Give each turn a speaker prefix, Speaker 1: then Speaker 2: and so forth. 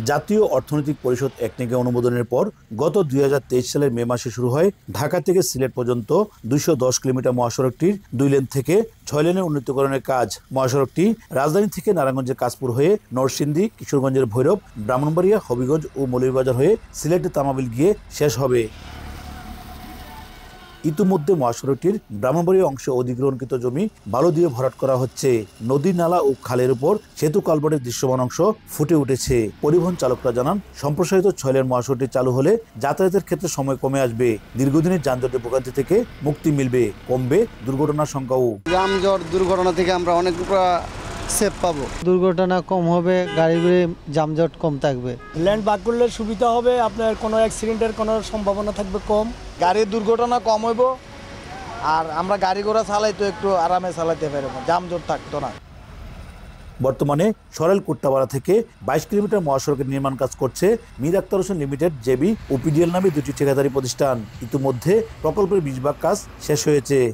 Speaker 1: জাতীয় অর্থনৈতিক পরিষদ একনেকে অনুমোদনের পর গত ২০২৩ সালের মে মাসে শুরু হয় ঢাকা থেকে সিলেট পর্যন্ত ২১০ কিলোমিটার মহাসড়কটির ২ লেন থেকে ৬ লেনের উন্নীতকরণের কাজ। মহাসড়কটি রাজধানী থেকে নারায়ণগঞ্জের কাশপুর হয়ে নরসিংদী, কিশোরগঞ্জের ভৈরব, ব্রাহ্মণবাড়িয়া, হবিগঞ্জ ও মৌলভীবাজার হয়ে সিলেটের তামাবিল গিয়ে শেষ হবে। ইতিমধ্যে মহাসড়কটির ব্রাহ্মণবাড়িয়া অংশে অধিগ্রহণকৃত জমি বালু দিয়ে ভরাট করা হচ্ছে। নদী, নালা ও খালের উপর সেতু কালভার্টের দৃশ্যমান অংশ ফুটে উঠেছে। পরিবহন চালকরা জানান, সম্প্রসারিত ৬ লেন মহাসড়কটি চালু হলে যাতায়াতের ক্ষেত্রে সময় কমে আসবে, দীর্ঘদিনের যানজটের ভোগান্তি থেকে মুক্তি মিলবে, কমবে দুর্ঘটনার সংখ্যাও।
Speaker 2: যানজট দুর্ঘটনা থেকে আমরা অনেক সেফ পাবো।
Speaker 3: দুর্ঘটনা কম হবে, গাড়িগুলি যানজট কম থাকবে।
Speaker 4: ল্যান্ড ভাগ করলে সুবিধা হবে, আপনার কোনো অ্যাক্সিডেন্টের কোনো সম্ভাবনা থাকবে কম,
Speaker 5: গাড়ির দুর্ঘটনা কম হইব, আর আমরা গাড়ি ঘোড়া চালাইতো একটু আরামে চালাইতে পারবো, যানজট থাকতো না।
Speaker 1: বর্তমানে সরেল কুট্টাপাড়া থেকে ২২ কিলোমিটার মহাসড়কের নির্মাণ কাজ করছে মীর আখতার হোসেন লিমিটেড, জেবি ও পিডিএল নামে দুটি ঠিকাদারি প্রতিষ্ঠান। ইতিমধ্যে প্রকল্পের ২০ ভাগ কাজ শেষ হয়েছে।